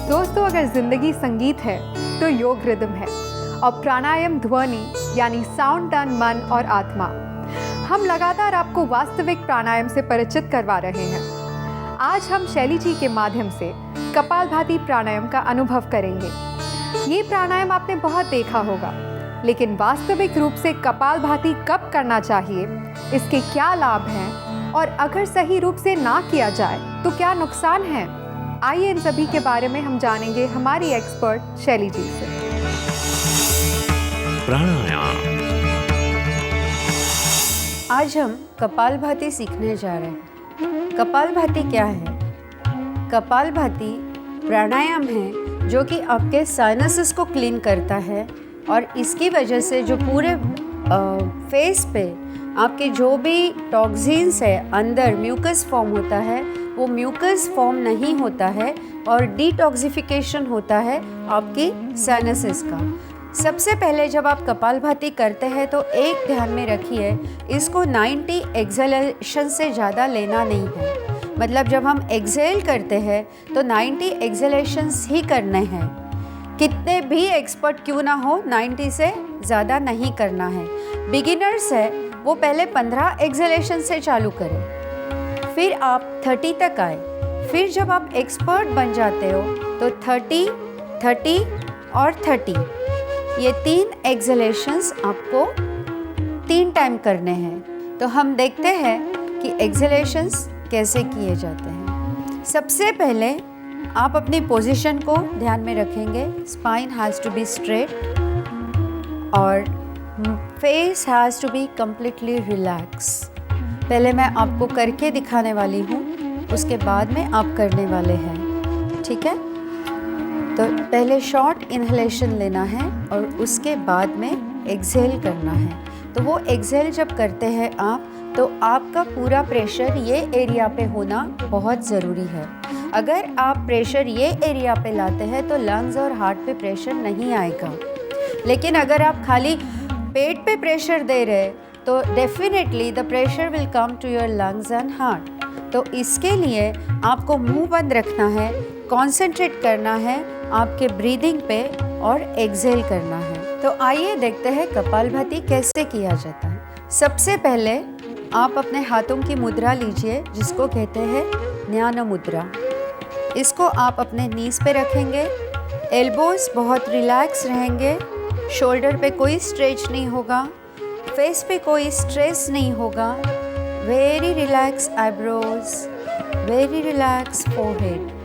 दोस्तों, अगर जिंदगी संगीत है तो योग रिदम है और प्राणायाम ध्वनि यानी साउंड तन, मन और आत्मा। हम लगातार आपको वास्तविक प्राणायाम से परिचित करवा रहे हैं। आज हम शैली जी के माध्यम से कपालभाति प्राणायाम का अनुभव करेंगे। ये प्राणायाम आपने बहुत देखा होगा, लेकिन वास्तविक रूप से कपालभाति कब करना चाहिए, इसके क्या लाभ हैं और अगर सही रूप से ना किया जाए तो क्या नुकसान है। आइए इन सभी के बारे में हम जानेंगे हमारी एक्सपर्ट शैली जी से। प्राणायाम। आज हम कपालभाति सीखने जा रहे हैं। कपालभाति क्या है? कपालभाति प्राणायाम है जो कि आपके साइनसेस को क्लीन करता है और इसकी वजह से जो पूरे फेस पे आपके जो भी टॉक्सिन्स है, अंदर म्यूकस फॉर्म होता है, वो म्यूकस फॉर्म नहीं होता है और डिटॉक्सिफिकेशन होता है आपकी साइनसेस का। सबसे पहले जब आप कपालभाति करते हैं तो एक ध्यान में रखिए, इसको 90 एक्सहेलेशन से ज़्यादा लेना नहीं है। मतलब जब हम एक्सहेल करते हैं तो 90 एक्सहेलेशंस ही करने हैं। कितने भी एक्सपर्ट क्यों ना हो, 90 से ज़्यादा नहीं करना है। बिगिनर्स है वो पहले 15 एक्सहेलेशन से चालू करें, फिर आप 30 तक आए। फिर जब आप एक्सपर्ट बन जाते हो तो 30, 30 और 30, ये 3 एक्सहेलेशंस आपको 3 टाइम करने हैं। तो हम देखते हैं कि एक्सहेलेशंस कैसे किए जाते हैं। सबसे पहले आप अपनी पोजीशन को ध्यान में रखेंगे। Spine has to be straight और face has to be completely relax. पहले मैं आपको करके दिखाने वाली हूँ, उसके बाद में आप करने वाले हैं, ठीक है? तो पहले शॉर्ट इन्हेलेशन लेना है और उसके बाद में एक्सहेल करना है। तो वो एक्सहेल जब करते हैं आप, तो आपका पूरा प्रेशर ये एरिया पे होना बहुत ज़रूरी है। अगर आप प्रेशर ये एरिया पे लाते हैं तो लंग्स और हार्ट पे प्रेशर नहीं आएगा। लेकिन अगर आप खाली पेट पे प्रेशर दे रहे तो definitely the pressure will come to your lungs and heart. तो इसके लिए आपको मुंह बंद रखना है, कॉन्सेंट्रेट करना है आपके ब्रीदिंग पे और एक्सहेल करना है। तो आइए देखते हैं कपालभाति कैसे किया जाता है। सबसे पहले आप अपने हाथों की मुद्रा लीजिए, जिसको कहते हैं ध्यान मुद्रा। इसको आप अपने नीज पे रखेंगे। एल्बोज बहुत रिलैक्स रहेंगे, शोल्डर पे कोई स्ट्रेच नहीं होगा, फेस पे कोई स्ट्रेस नहीं होगा। Very relax eyebrows, very relax forehead.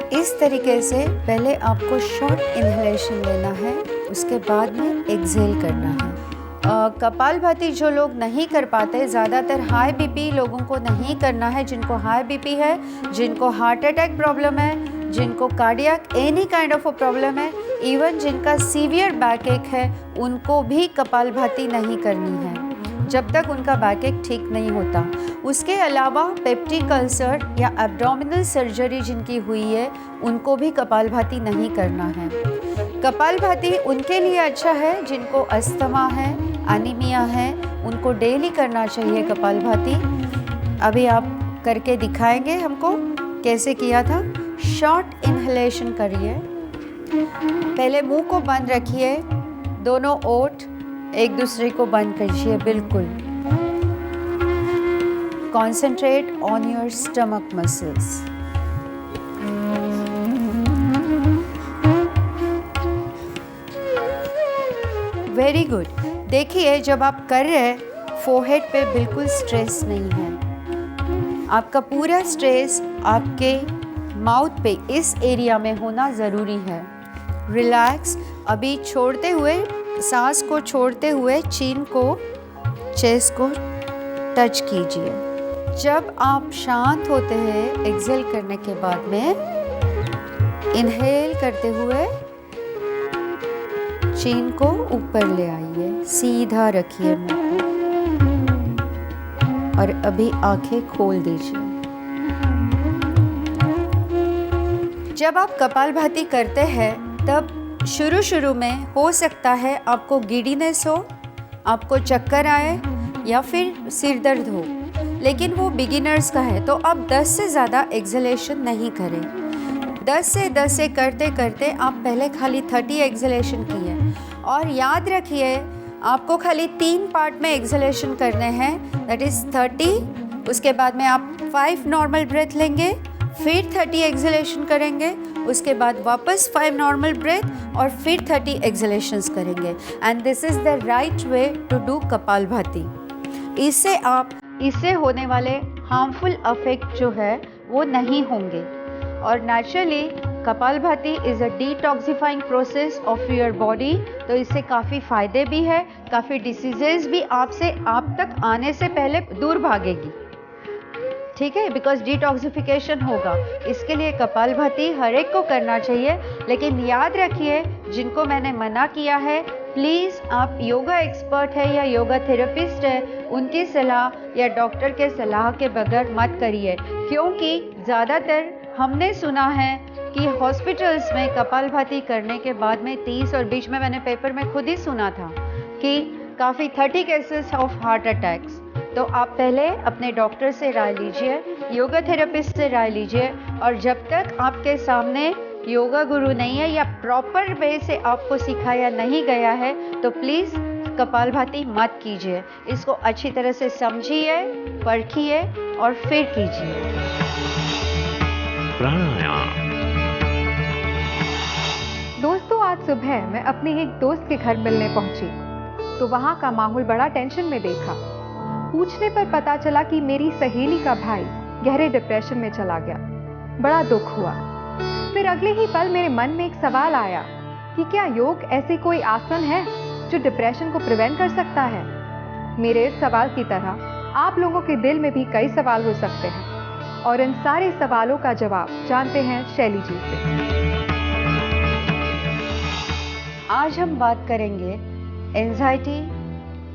इस तरीके से पहले आपको शॉर्ट इन्हेलेशन लेना है, उसके बाद में एक्सहेल करना है। कपालभाति जो लोग नहीं कर पाते, ज़्यादातर हाई बीपी लोगों को नहीं करना है। जिनको हाई बीपी है, जिनको हार्ट अटैक प्रॉब्लम है, जिनको cardiac any kind of problem है, इवन जिनका सीवियर बैक एक है, उनको भी कपालभाति नहीं करनी है जब तक उनका बैक एक ठीक नहीं होता। उसके अलावा पेप्टिक अल्सर या एब्डोमिनल सर्जरी जिनकी हुई है, उनको भी कपालभाति नहीं करना है। कपालभाति उनके लिए अच्छा है जिनको अस्थमा है, एनीमिया है, उनको डेली करना चाहिए कपालभाति। अभी आप करके दिखाएंगे हमको कैसे किया था। शॉर्ट इन्हेलेशन करिए। पहले मुंह को बंद रखिए, दोनों ओठ एक दूसरे को बंद कीजिए बिल्कुल। Concentrate on your stomach muscles. Very good. देखिए जब आप कर रहे हैं, फोरहेड पे बिल्कुल स्ट्रेस नहीं है। आपका पूरा स्ट्रेस आपके माउथ पे, इस एरिया में होना ज़रूरी है। रिलैक्स। अभी छोड़ते हुए, सांस को छोड़ते हुए चीन को, चेस्ट को टच कीजिए। जब आप शांत होते हैं एक्सहेल करने के बाद में, इनहेल करते हुए चीन को ऊपर ले आइए, सीधा रखिए मुंह को और अभी आंखें खोल दीजिए। जब आप कपालभाति करते हैं तब शुरू में हो सकता है आपको गिडीनेस हो, आपको चक्कर आए या फिर सिर दर्द हो, लेकिन वो बिगिनर्स का है, तो आप 10 से ज़्यादा एक्सहेलेशन नहीं करें। 10 से करते करते आप पहले खाली 30 एक्सहेलेशन किए और याद रखिए आपको खाली 3 पार्ट में एक्सहेलेशन करने हैं, दैट इज़ 30, उसके बाद में आप 5 नॉर्मल ब्रेथ लेंगे, फिर 30 एक्सहेलेशन करेंगे, उसके बाद वापस 5 नॉर्मल ब्रेथ और फिर 30 एक्सहेलेशंस करेंगे। And this is the right way to do kapalbhati. इससे होने वाले हार्मफुल इफेक्ट जो है वो नहीं होंगे। और naturally kapalbhati is a detoxifying process of your body, तो इससे काफ़ी फ़ायदे भी है, काफ़ी डिसीजेज भी आप तक आने से पहले दूर भागेगी, ठीक है, बिकॉज डिटॉक्सिफिकेशन होगा। इसके लिए कपालभाति हर एक को करना चाहिए, लेकिन याद रखिए जिनको मैंने मना किया है, प्लीज़ आप योगा एक्सपर्ट है या योगा थेरेपिस्ट है उनकी सलाह या डॉक्टर के सलाह के बगैर मत करिए, क्योंकि ज़्यादातर हमने सुना है कि हॉस्पिटल्स में कपालभाति करने के बाद में 30 और बीच में मैंने पेपर में खुद ही सुना था कि काफ़ी 30 केसेस ऑफ हार्ट अटैक्स। तो आप पहले अपने डॉक्टर से राय लीजिए, योगा थेरेपिस्ट से राय लीजिए, और जब तक आपके सामने योगा गुरु नहीं है या प्रॉपर वे से आपको सिखाया नहीं गया है तो प्लीज़ कपालभाति मत कीजिए। इसको अच्छी तरह से समझिए, परखिए और फिर कीजिए। प्राणायाम। दोस्तों, आज सुबह मैं अपने एक दोस्त के घर मिलने पहुंची तो वहां का माहौल बड़ा टेंशन में देखा। पूछने पर पता चला कि मेरी सहेली का भाई गहरे डिप्रेशन में चला गया। बड़ा दुख हुआ। फिर अगले ही पल मेरे मन में एक सवाल आया कि क्या योग ऐसे कोई आसन है जो डिप्रेशन को प्रिवेंट कर सकता है? मेरे इस सवाल की तरह आप लोगों के दिल में भी कई सवाल हो सकते हैं, और इन सारे सवालों का जवाब जानते हैं शैली जी से। आज हम बात करेंगे एंजाइटी,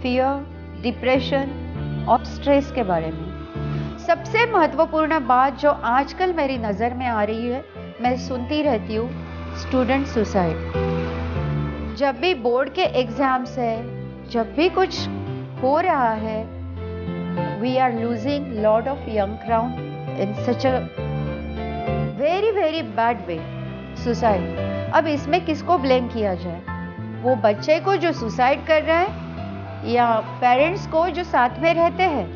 फियर, डिप्रेशन और स्ट्रेस के बारे में। सबसे महत्वपूर्ण बात जो आजकल मेरी नज़र में आ रही है, मैं सुनती रहती हूँ, स्टूडेंट सुसाइड। जब भी बोर्ड के एग्जाम्स है, जब भी कुछ हो रहा है, we are losing lot of young crowd in such a very very bad way, suicide. अब इसमें किसको ब्लेम किया जाए? वो बच्चे को जो सुसाइड कर रहा है या पेरेंट्स को जो साथ में रहते हैं?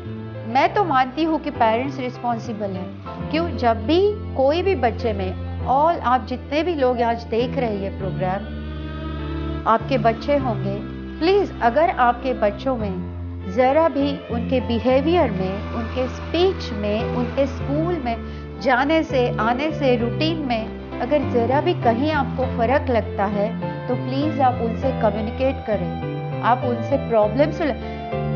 मैं तो मानती हूँ कि पेरेंट्स रिस्पॉन्सिबल हैं। क्यों? जब भी कोई भी बच्चे में, ऑल आप जितने भी लोग आज देख रहे हैं ये प्रोग्राम, आपके बच्चे होंगे, प्लीज़ अगर आपके बच्चों में ज़रा भी उनके बिहेवियर में, उनके स्पीच में, उनके स्कूल में जाने से, आने से, रूटीन में अगर ज़रा भी कहीं आपको फ़र्क लगता है तो प्लीज़ आप उनसे कम्युनिकेट करें, आप उनसे प्रॉब्लम सुन।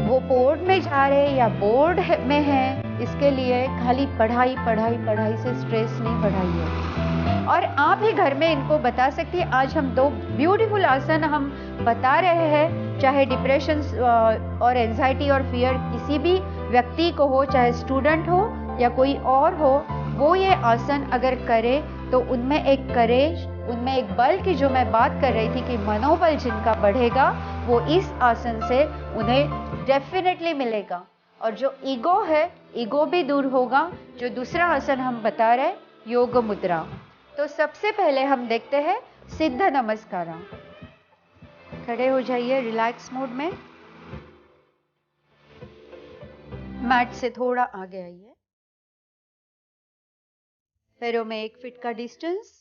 वो बोर्ड में जा रहे हैं या बोर्ड में हैं, इसके लिए खाली पढ़ाई पढ़ाई पढ़ाई से स्ट्रेस नहीं बढ़ाइए। और आप ही घर में इनको बता सकती है। आज हम 2 ब्यूटीफुल आसन हम बता रहे हैं, चाहे डिप्रेशन और एंजाइटी और फियर किसी भी व्यक्ति को हो, चाहे स्टूडेंट हो या कोई और हो, वो ये आसन अगर करे तो उनमें एक करेज, उनमें एक बल की जो मैं बात कर रही थी कि मनोबल जिनका बढ़ेगा, वो इस आसन से उन्हें डेफिनेटली मिलेगा। और जो ईगो है, ईगो भी दूर होगा। जो दूसरा आसन हम बता रहे, योग मुद्रा। तो सबसे पहले हम देखते हैं सिद्ध नमस्कार। खड़े हो जाइए रिलैक्स मोड में, मैट से थोड़ा आगे आइए, पैरों में 1 फीट का डिस्टेंस,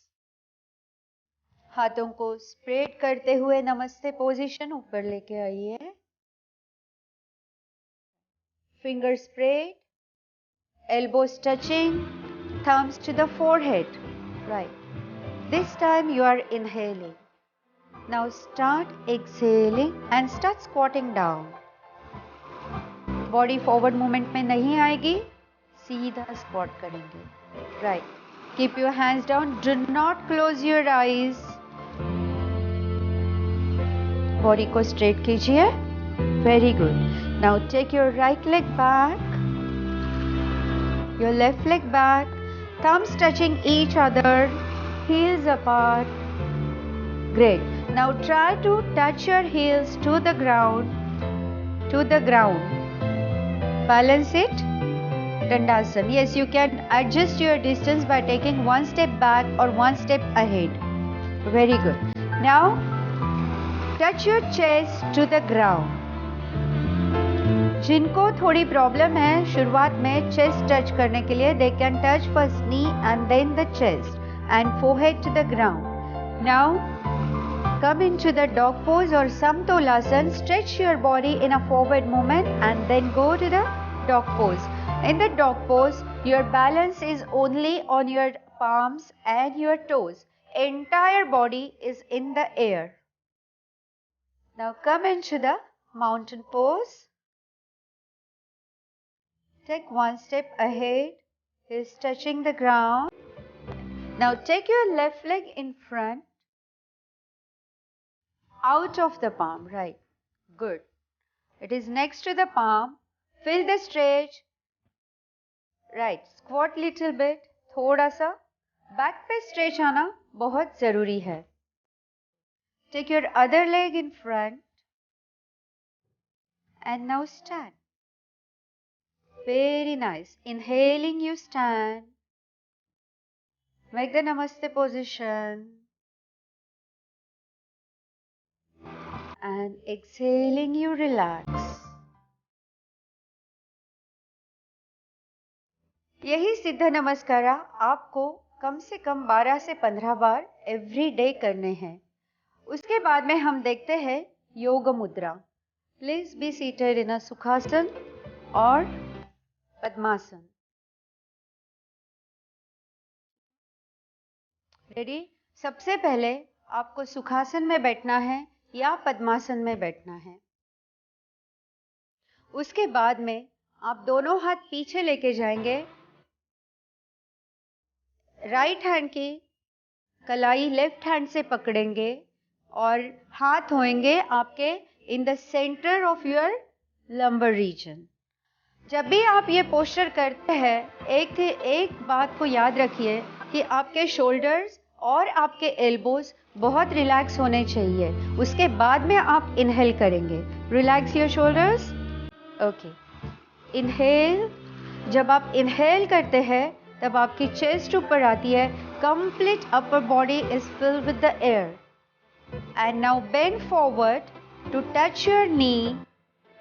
हाथों को स्प्रेड करते हुए नमस्ते पोजीशन ऊपर लेके आइए, fingers spread, elbows touching, thumbs to the forehead. Right. This time you are inhaling. Now start exhaling and start squatting down. Body forward movement में नहीं आएगी, सीधा squat करेंगे. Right. Keep your hands down. Do not close your eyes. Body को straight कीजिए. Very good. Now take your right leg back, your left leg back, thumbs touching each other, heels apart. Great. Now try to touch your heels to the ground. Balance it. Dandasana. Yes, you can adjust your distance by taking one step back or one step ahead. Very good. Now touch your chest to the ground. जिनको थोड़ी problem है शुरुआत में chest touch करने के लिए, they can touch first knee and then the chest and forehead to the ground. Now come into the dog pose or Samtolasana. Stretch your body in a forward movement and then go to the dog pose. In the dog pose, your balance is only on your palms and your toes. Entire body is in the air. Now come into the mountain pose. Take one step ahead, is touching the ground. Now take your left leg in front, out of the palm, right? Good. It is next to the palm. Feel the stretch. Right. Squat little bit. थोड़ा सा back पे stretch आना बहुत जरूरी है. Take your other leg in front and now stand. Very nice. Inhaling, you stand. Make the Namaste position. And exhaling, you relax. यही सिद्ध नमस्कार आपको कम से कम 12 से 15 बार एवरी डे करने हैं. उसके बाद में हम देखते हैं योग मुद्रा. प्लीज बी सीटेड इन अ सुखासन और पद्मासन. रेडी? सबसे पहले आपको सुखासन में बैठना है या पद्मासन में बैठना है. उसके बाद में आप दोनों हाथ पीछे लेके जाएंगे. राइट हैंड की कलाई लेफ्ट हैंड से पकड़ेंगे और हाथ होंगे आपके in the centre of your lumbar region. जब भी आप ये पोस्चर करते हैं एक बात को याद रखिए कि आपके शोल्डर्स और आपके एल्बोज बहुत रिलैक्स होने चाहिए. उसके बाद में आप इनहेल करेंगे. Relax your shoulders. Okay. Inhale. जब आप इनहेल करते हैं तब आपकी चेस्ट ऊपर आती है. Complete upper body is filled with the air. And now bend forward to touch your knee.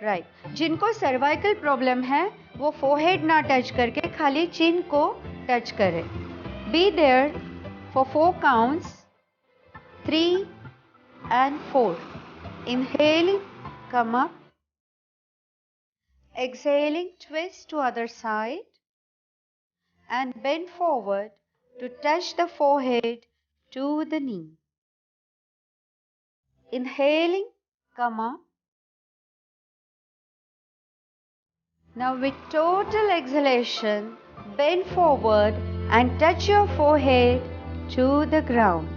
Right. जिनको सर्वाइकल प्रॉब्लम है वो फोरहेड ना टच करके खाली चिन को टच करें. Be there for 4 counts, 3 and 4. Inhaling, come up. Exhaling, twist to other side and bend forward to touch the forehead to the knee. Inhaling, come up. Now with total exhalation, bend forward and touch your forehead to the ground.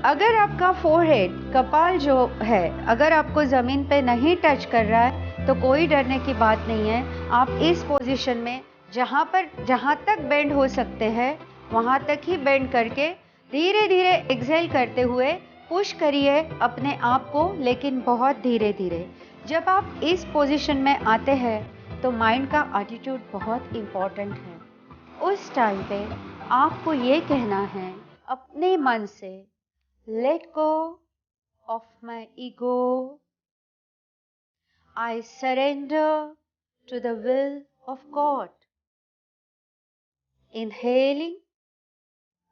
अगर आपका forehead कपाल जो है अगर आपको ज़मीन पे नहीं टच कर रहा है तो कोई डरने की बात नहीं है. आप इस पोजीशन में जहाँ तक बेंड हो सकते हैं वहाँ तक ही बेंड करके धीरे धीरे एक्सहेल करते हुए पुश करिए अपने आप को, लेकिन बहुत धीरे धीरे. जब आप इस पोजीशन में आते हैं तो माइंड का एटीट्यूड बहुत इम्पोर्टेंट है. उस टाइम पे आपको ये कहना है अपने मन से, let go of my ego. I surrender to the will of God. Inhaling,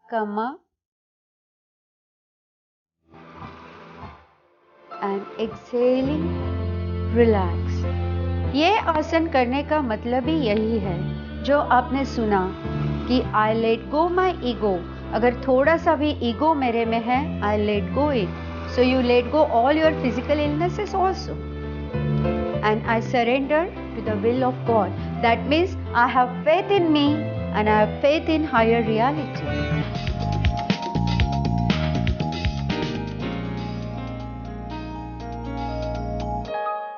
come up. And exhaling, relax. ये आसन करने का मतलब ही यही है जो आपने सुना कि I let go my ego. अगर थोड़ा सा भी ईगो मेरे में है, I let go it. So you let go all your physical illnesses also. And I surrender to the will of God. That means I have faith in me and I have faith in higher reality.